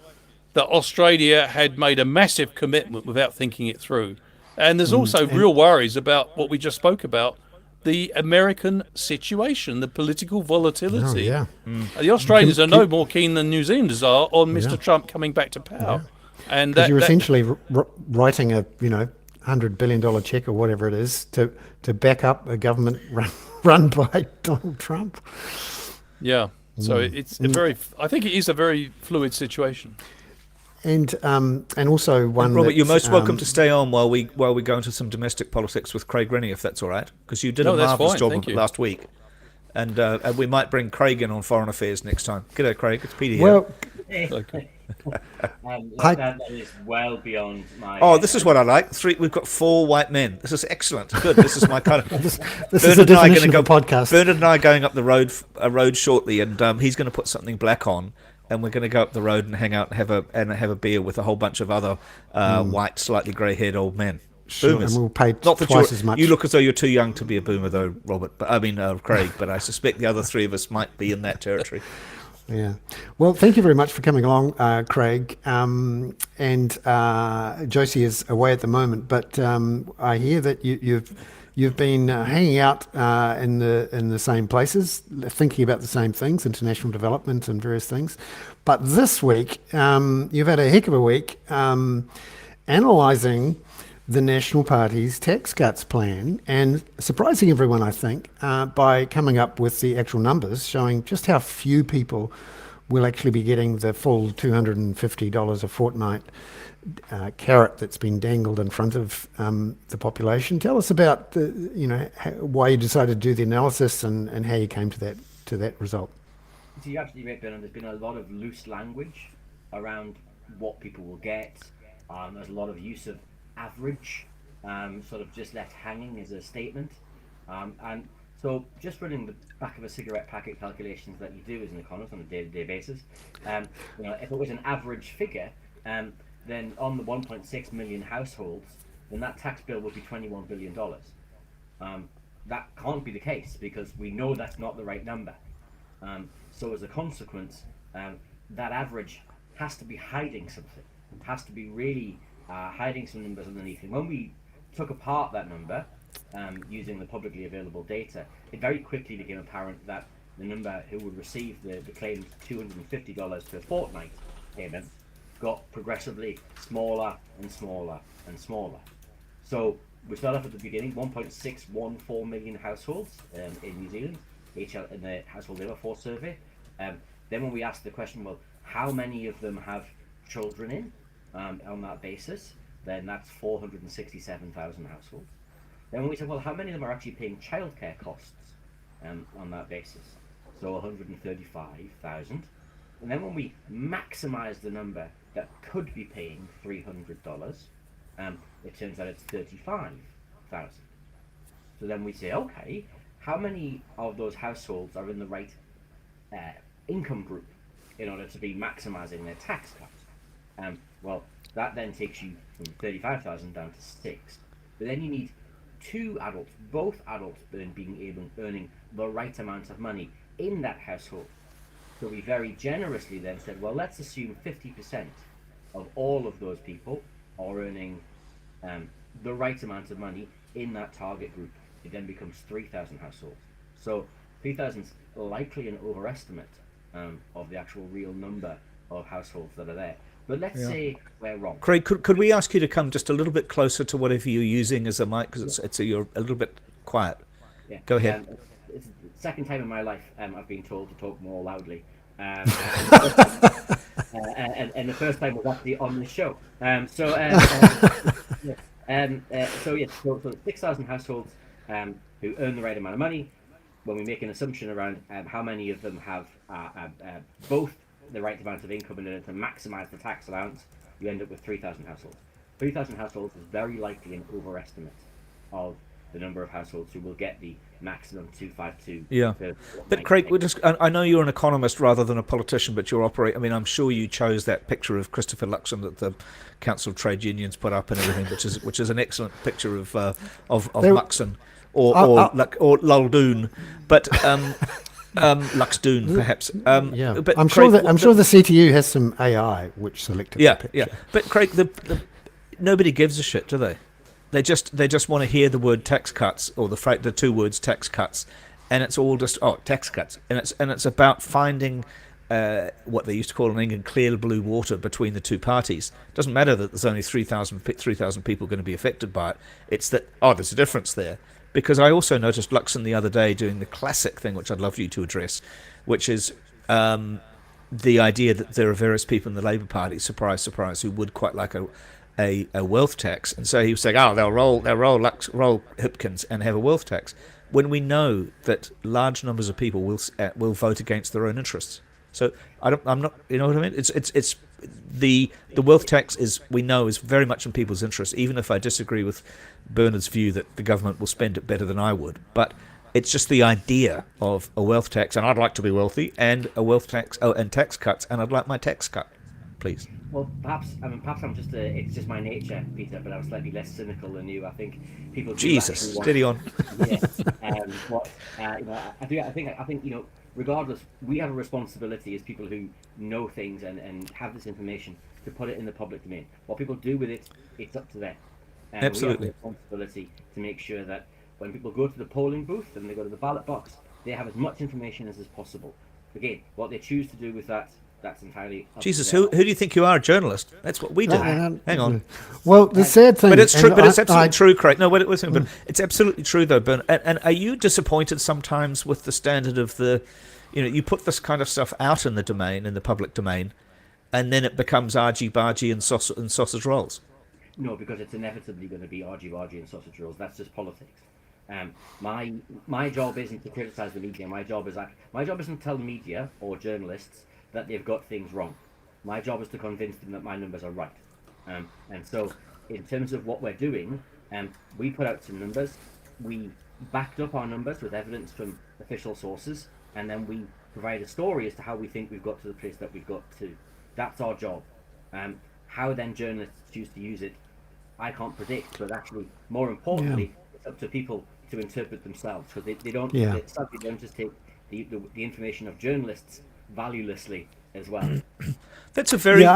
that Australia had made a massive commitment without thinking it through. And there's also real worries about what we just spoke about, the American situation, the political volatility. The Australians are no more keen than New Zealanders are on Mr. Trump coming back to power. And because you're essentially writing a $100 billion check or whatever it is to back up a government run by Donald Trump. Yeah. So it's I think it is a very fluid situation. And also one. And Robert, you're most welcome to stay on while we go into some domestic politics with Craig Rennie, if that's all right, because you did a marvellous job of it last week, and we might bring Craig in on foreign affairs next time. G'day, Craig. It's Peter here. That is well beyond my. Oh, this is what I like. We've got 4 white men. This is excellent. Good. This is my kind of. this is the definition of a podcast. Bernard and I are going up the road shortly, and he's going to put something black on, and we're going to go up the road and hang out and have a beer with a whole bunch of other white, slightly grey-haired old men. Sure, Boomers. and we'll pay Not that twice as much. You look as though you're too young to be a boomer, though, Robert. But I mean, Craig. But I suspect the other 3 of us might be in that territory. Yeah. Well, thank you very much for coming along, Craig. And Josie is away at the moment, but I hear that you've been hanging out in the same places, thinking about the same things, international development and various things. But this week, you've had a heck of a week analysing the National Party's tax cuts plan and surprising everyone, I think, by coming up with the actual numbers showing just how few people will actually be getting the full $250 a fortnight carrot that's been dangled in front of the population. Tell us about why you decided to do the analysis and how you came to that result. So you're absolutely right, Bernard. There's been a lot of loose language around what people will get. There's a lot of use of average, sort of just left hanging as a statement, and so just running the back of a cigarette packet calculations that you do as an economist on a day-to-day basis, if it was an average figure, then on the 1.6 million households, then that tax bill would be $21 billion. That can't be the case because we know that's not the right number. So as a consequence, that average has to be hiding something. It has to be really hiding some numbers underneath. And when we took apart that number using the publicly available data, it very quickly became apparent that the number who would receive the claimed $250 per fortnight payment got progressively smaller and smaller and smaller. So we start off at the beginning, 1.614 million households in New Zealand, in the Household Labour Force survey. Then when we asked the question, well, how many of them have children in? On that basis, then that's 467,000 households. Then when we said, well, how many of them are actually paying childcare costs on that basis? So 135,000. And then when we maximise the number that could be paying $300, it turns out it's 35,000. So then we say, okay, how many of those households are in the right income group in order to be maximising their tax cut? Well, that then takes you from 35,000 down to 6. But then you need two adults, both adults, earning the right amount of money in that household. So we very generously then said, well, let's assume 50% of all of those people are earning the right amount of money in that target group. It then becomes 3,000 households. So 3,000 is likely an overestimate of the actual real number of households that are there. But let's say we're wrong. Craig, could we ask you to come just a little bit closer to whatever you're using as a mic, because you're a little bit quiet. Yeah. Go ahead. It's the second time in my life I've been told to talk more loudly. And the first time was actually on the show. So 6,000 households who earn the right amount of money. When we make an assumption around how many of them have both the right amount of income in order to maximize the tax allowance, you end up with 3,000 households. 3,000 households is very likely an overestimate of the number of households who will get the maximum 252. Yeah. But Craig, I know you're an economist rather than a politician, but you're I mean, I'm sure you chose that picture of Christopher Luxon that the Council of Trade Unions put up and everything, which is an excellent picture of Luxon or Luldoon, but Luxdoon perhaps. But I'm Craig, sure the CTU has some AI which selected the picture. Yeah. But Craig, nobody gives a shit, do they? They just want to hear the word tax cuts or the two words tax cuts, and it's all just tax cuts, and it's about finding what they used to call in England clear blue water between the two parties. It doesn't matter that there's only 3,000 people going to be affected by it. It's that there's a difference there. Because I also noticed Luxon the other day doing the classic thing, which I'd love you to address, which is the idea that there are various people in the Labour Party, surprise, surprise, who would quite like a wealth tax, and so he was saying, they'll roll Hipkins and have a wealth tax, when we know that large numbers of people will vote against their own interests. So I'm not, you know what I mean? It's the wealth tax is very much in people's interest, even if I disagree with Bernard's view that the government will spend it better than I would. But it's just the idea of a wealth tax, and I'd like to be wealthy, and a wealth tax and tax cuts, and I'd like my tax cut, please. Well, perhaps I'm just it's just my nature, Peter, but I'm slightly less cynical than you. I think people. Jesus, steady on. Yes. I think regardless, we have a responsibility as people who know things and have this information to put it in the public domain. What people do with it, it's up to them. Absolutely. We have a responsibility to make sure that when people go to the polling booth and they go to the ballot box, they have as much information as possible. Again, what they choose to do with that's entirely up Jesus, to them. who do you think you are, a journalist? That's what we do. Hang on. Well, the sad thing... But it's true. But it's absolutely true, Craig. No, wait, listen, but it's absolutely true, though, Ben. And are you disappointed sometimes with the standard of the... you put this kind of stuff out in the public domain, and then it becomes argy-bargy and sausage rolls? No, because it's inevitably going to be argy-bargy and sausage rolls. That's just politics. My job isn't to criticise the media. My job isn't to tell the media or journalists that they've got things wrong. My job is to convince them that my numbers are right. And so, in terms of what we're doing, we put out some numbers. We backed up our numbers with evidence from official sources, and then we provide a story as to how we think we've got to the place that we've got to. That's our job. How then journalists choose to use it, I can't predict. But actually, more importantly, it's up to people to interpret themselves, because they don't just take the information of journalists valuelessly as well. That's a very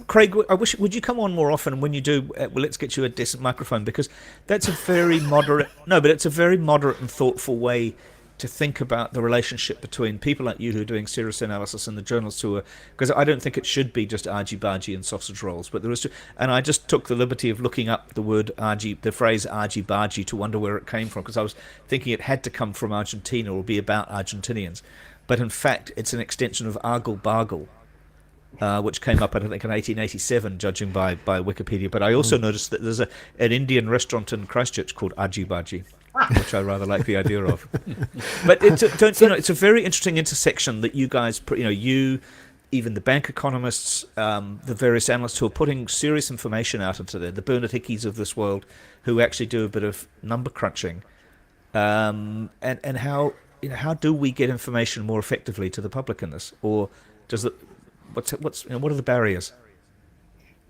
Craig. Would you come on more often? When you do, let's get you a decent microphone, because that's a very moderate. No, but it's a very moderate and thoughtful way to think about the relationship between people like you who are doing serious analysis and the journalists who are, because I don't think it should be just argy-bargy and sausage rolls, but there is, and I just took the liberty of looking up the phrase argy-bargy to wonder where it came from, because I was thinking it had to come from Argentina or be about Argentinians, but in fact it's an extension of argle-bargle, which came up, I think, in 1887, judging by Wikipedia. But I also noticed that there's an Indian restaurant in Christchurch called Aji Baji, which I rather like the idea of. But it's a very interesting intersection that you guys, you, even the bank economists, the various analysts who are putting serious information out into there, the Bernard Hickeys of this world, who actually do a bit of number crunching, and how do we get information more effectively to the public in this, or does it? What are the barriers?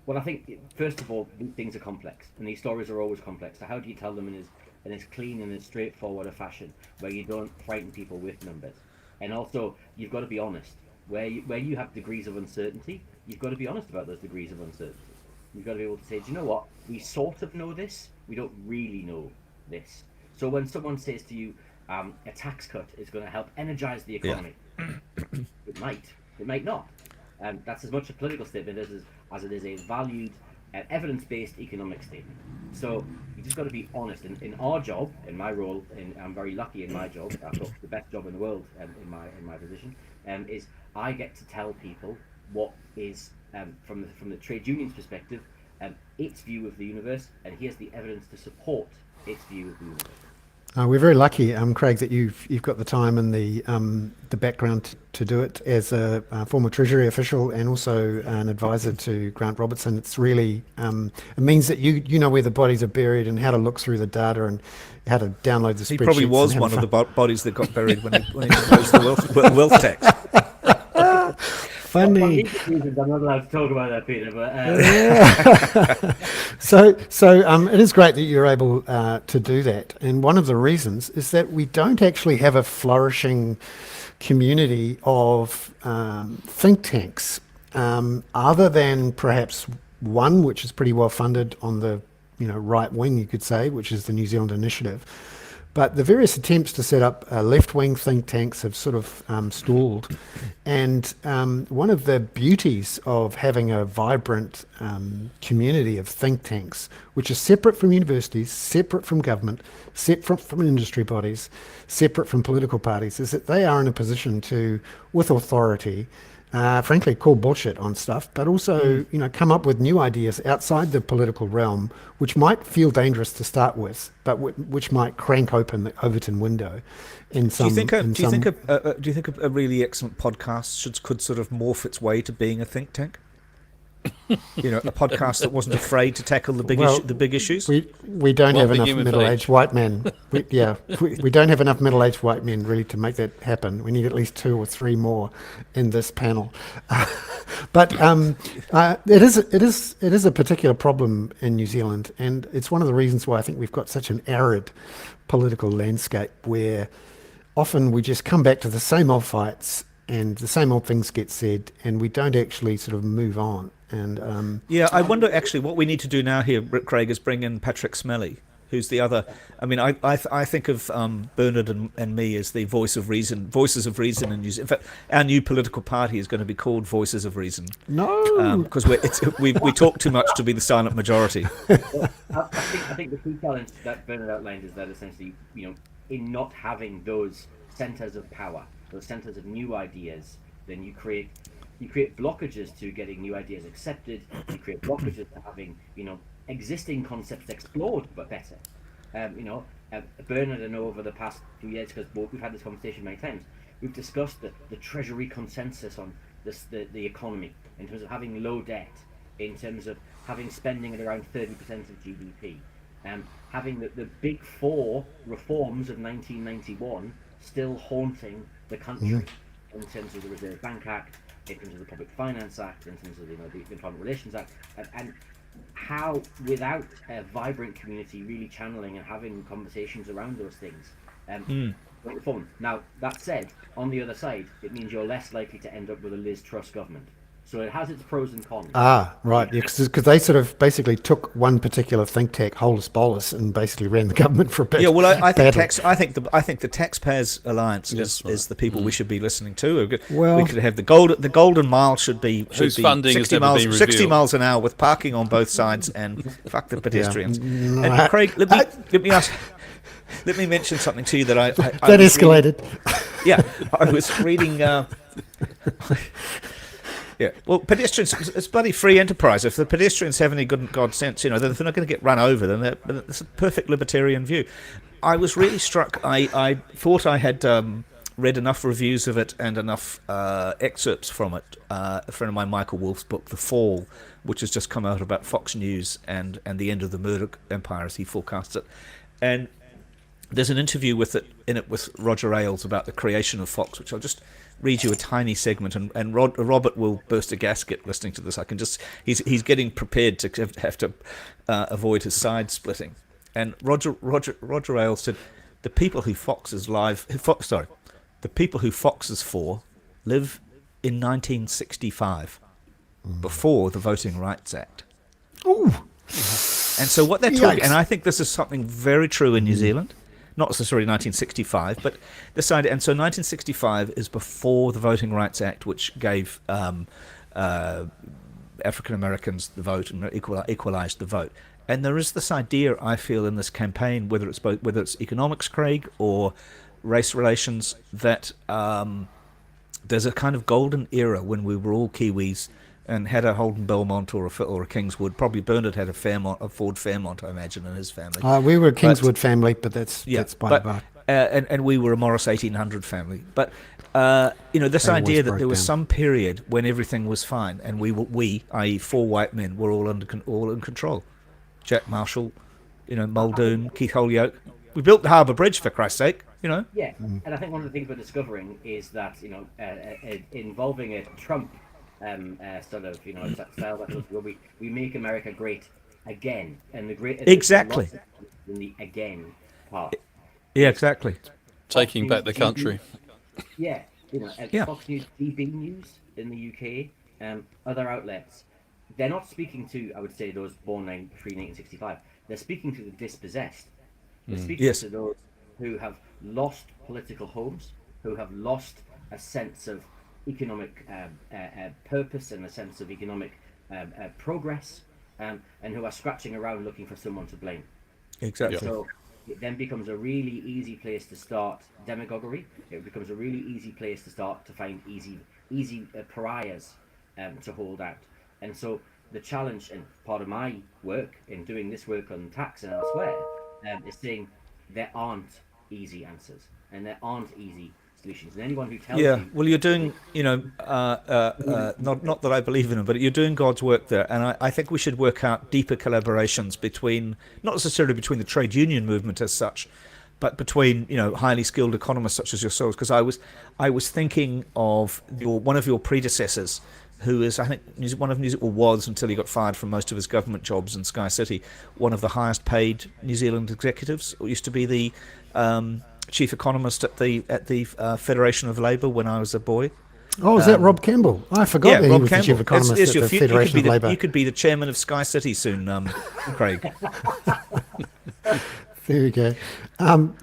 Well, I think first of all, these things are complex, and these stories are always complex. So how do you tell them in as clean and as straightforward a fashion where you don't frighten people with numbers? And also, you've got to be honest. Where you have degrees of uncertainty, you've got to be honest about those degrees of uncertainty. You've got to be able to say, do you know what? We sort of know this. We don't really know this. So when someone says to you, a tax cut is going to help energize the economy, it might. It might not. That's as much a political statement as it is a valued, evidence-based economic statement. So you just got to be honest. In our job, in my role, I'm very lucky in my job. I've got the best job in the world in my position. Is I get to tell people what is from the trade union's perspective, its view of the universe, and here's the evidence to support its view of the universe. We're very lucky, Craig, that you've got the time and the background to do it as a former Treasury official and also an advisor to Grant Robertson. It's really it means that you know where the bodies are buried and how to look through the data and how to download the spreadsheets. He probably was one of the bodies that got buried when he proposed the wealth tax. Funny. I'm not allowed to talk about that, Peter. But So it is great that you're able to do that. And one of the reasons is that we don't actually have a flourishing community of think tanks, other than perhaps one which is pretty well funded on the right wing, you could say, which is the New Zealand Initiative. But the various attempts to set up left-wing think tanks have sort of stalled. And one of the beauties of having a vibrant community of think tanks, which is separate from universities, separate from government, separate from industry bodies, separate from political parties, is that they are in a position to, with authority, frankly, call bullshit on stuff, but also, come up with new ideas outside the political realm, which might feel dangerous to start with, but which might crank open the Overton window. Do you think a really excellent podcast could sort of morph its way to being a think tank? A podcast that wasn't afraid to tackle the big issues. We don't have enough middle-aged white men. We don't have enough middle-aged white men really to make that happen. We need at least 2 or 3 more in this panel. But it is a particular problem in New Zealand, and it's one of the reasons why I think we've got such an arid political landscape where often we just come back to the same old fights and the same old things get said, and we don't actually sort of move on. And I wonder actually what we need to do now here, Craig, is bring in Patrick Smelly, who's the other. I mean, I think of Bernard and me as the voices of reason in New Zealand. In fact, our new political party is going to be called Voices of Reason. No, because we talk too much to be the silent majority. Well, I think the key challenge that Bernard outlined is that essentially, in not having those centres of power, those centres of new ideas, then you create blockages to getting new ideas accepted. You create blockages to having existing concepts explored but better. Bernard and over the past few years, because we've had this conversation many times, we've discussed the Treasury consensus on the economy in terms of having low debt, in terms of having spending at around 30% of GDP, having the big 4 reforms of 1991 still haunting the country in terms of the Reserve Bank Act, in terms of the Public Finance Act, in terms of the Employment Relations Act, and how without a vibrant community really channeling and having conversations around those things, went forward. Now that said, on the other side, it means you're less likely to end up with a Liz Truss government. So it has its pros and cons. Right. Because they sort of basically took one particular think tank, holus bolus, and basically ran the government for a bit. Yeah. Well, I think the Taxpayers Alliance is the people we should be listening to. Well, we could have the Golden Mile should be funding 60 miles an hour with parking on both sides and fuck the pedestrians. Yeah. And Craig, let me mention something to you that I that escalated. I was reading. Yeah, well, pedestrians, it's bloody free enterprise. If the pedestrians have any good God sense, they're not going to get run over, then it's a perfect libertarian view. I was really struck. I thought I had read enough reviews of it and enough excerpts from it. A friend of mine, Michael Wolff's book, The Fall, which has just come out about Fox News and the end of the Murdoch empire as he forecasts it. And there's an interview with Roger Ailes about the creation of Fox, which I'll just read you a tiny segment, and Robert will burst a gasket listening to this. He's getting prepared to have to avoid his side splitting. And Roger Ailes said, the people who Fox is for live in 1965, before the Voting Rights Act. Ooh. And so what they're talking, Yikes. and I think this is something very true in New Zealand, not necessarily 1965, but this idea. And so 1965 is before the Voting Rights Act, which gave African Americans the vote and equalised the vote. And there is this idea, I feel, in this campaign, whether it's economics, Craig, or race relations, that there's a kind of golden era when we were all Kiwis and had a Holden Belmont or a Kingswood. Probably Bernard had a Ford Fairmont, I imagine, in his family. We were a Kingswood family, but that's by the by. And we were a Morris 1800 family. But this idea that there was some period when everything was fine, and we, i.e., 4 white men, were all in control. Jack Marshall, Muldoon, Keith Holyoke. We built the Harbour Bridge, for Christ's sake. Yeah, and I think one of the things we're discovering is that involving a Trump style where we make America great again, and the great exactly in the again part. Yeah, exactly. Taking back the country. Yeah, Fox News, DB News in the UK, other outlets. They're not speaking to, I would say, those born pre-1965. They're speaking to the dispossessed. They're speaking to those who have lost political homes, who have lost a sense of economic purpose and a sense of economic progress, and who are scratching around looking for someone to blame. Exactly. So it then becomes a really easy place to start demagoguery. It becomes a really easy place to start to find easy pariahs to hold out. And so the challenge, and part of my work in doing this work on tax and elsewhere, is saying there aren't easy answers and there aren't easy solutions. And anyone who tells you... well, you're doing, not that I believe in them, but you're doing God's work there. And I think we should work out deeper collaborations between, not necessarily between the trade union movement as such, but between, highly skilled economists such as yourselves. Because I was thinking of one of your predecessors, who is, I think, was, until he got fired from most of his government jobs in Sky City, one of the highest paid New Zealand executives. It used to be the chief economist at the Federation of Labour when I was a boy. Oh, is that Rob Campbell? I forgot that he was the chief economist at the Federation of Labour. You could be the chairman of Sky City soon, Craig. There we go.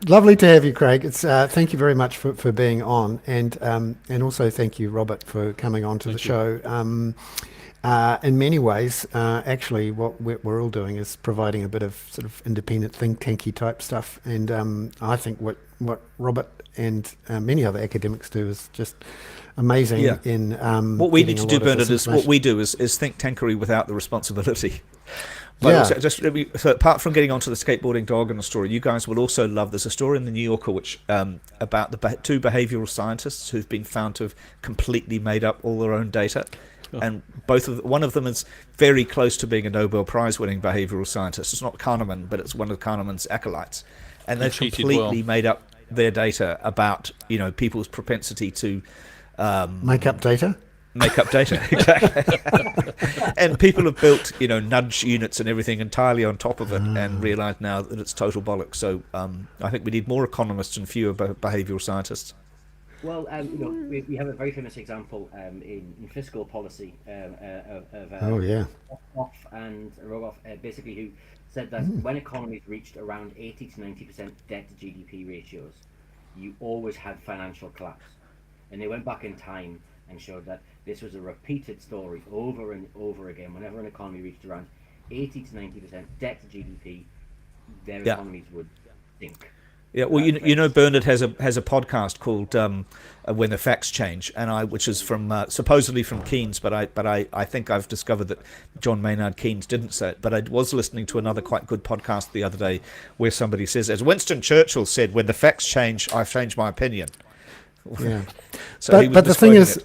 Lovely to have you, Craig. It's thank you very much for being on, and also thank you, Robert, for coming on to the show. In many ways, actually, what we're all doing is providing a bit of sort of independent think tanky type stuff, and I think what Robert and many other academics do is just amazing. Yeah. In what we need to do, Bernard, is what we do is think tankery without the responsibility. But also, so apart from getting onto the skateboarding dog and the story, you guys will also love. There's a story in the New Yorker which about the two behavioural scientists who've been found to have completely made up all their own data, and one of them is very close to being a Nobel Prize winning behavioural scientist. It's not Kahneman, but it's one of Kahneman's acolytes, and they've completely made up their data about people's propensity to make up data. Exactly. And people have built nudge units and everything entirely on top of it, and realise now that it's total bollocks. So I think we need more economists and fewer behavioural scientists. Well, we have a very famous example in fiscal policy of Hoff and Rogoff, basically, who said that when economies reached around 80 to 90% debt to GDP ratios, you always had financial collapse. And they went back in time and showed that this was a repeated story over and over again. Whenever an economy reached around 80 to 90% debt to GDP, their economies would sink. Yeah, well, Bernard has a podcast called "When the Facts Change," which is from supposedly from Keynes, but I think I've discovered that John Maynard Keynes didn't say it. But I was listening to another quite good podcast the other day where somebody says, as Winston Churchill said, "When the facts change, I've changed my opinion." Yeah, So but the thing is,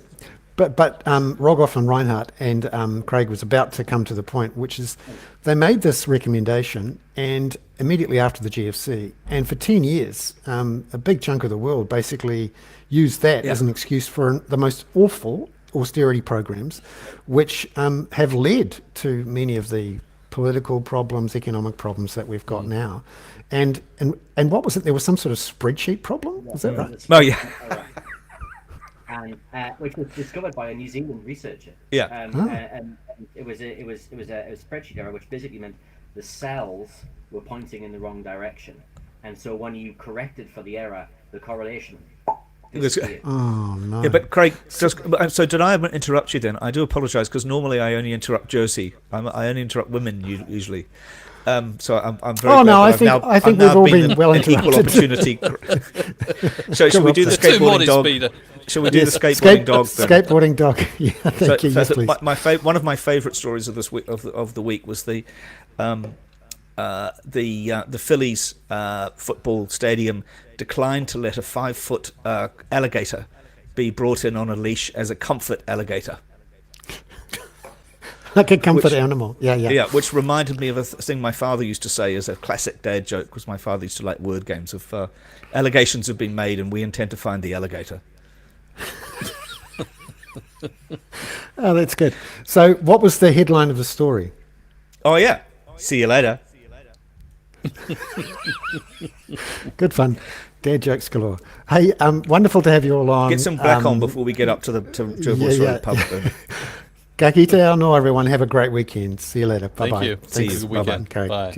But Rogoff and Reinhardt and Craig was about to come to the point, which is they made this recommendation and immediately after the GFC, and for 10 years, a big chunk of the world basically used that as an excuse for the most awful austerity programs, which have led to many of the political problems, economic problems that we've got now. And what was it? There was some sort of spreadsheet problem? Is that right? Oh, yeah. And which was discovered by a New Zealand researcher. Yeah. And it was a spreadsheet error, which basically meant the cells were pointing in the wrong direction, and so when you corrected for the error, the correlation disappeared. Oh, no. Yeah, but Craig, so did I interrupt you then? I do apologise, because normally I only interrupt Josie. I only interrupt women usually. So I'm very. Oh, glad no, that I think we've all been well an equal interrupted. opportunity. So shall we do the skateboarding dog? Shall we do the skateboarding dog? Then? Skateboarding dog. Yeah, thank you. Yes, please. One of my favourite stories of this week of the week was the Phillies football stadium declined to let a 5-foot alligator be brought in on a leash as a comfort alligator. Like a comfort animal. Yeah. Yeah, which reminded me of a thing my father used to say as a classic dad joke, because my father used to like word games of allegations have been made and we intend to find the alligator. Oh, that's good. So what was the headline of the story? Oh, yeah. See you later. Good fun. Dad jokes galore. Hey, wonderful to have you all on. Get some black on before we get up to George Road pub. Ka kite anō, everyone. Have a great weekend. See you later. Bye-bye. Thank you. Thanks. See you. Good weekend. Bye-bye. Bye.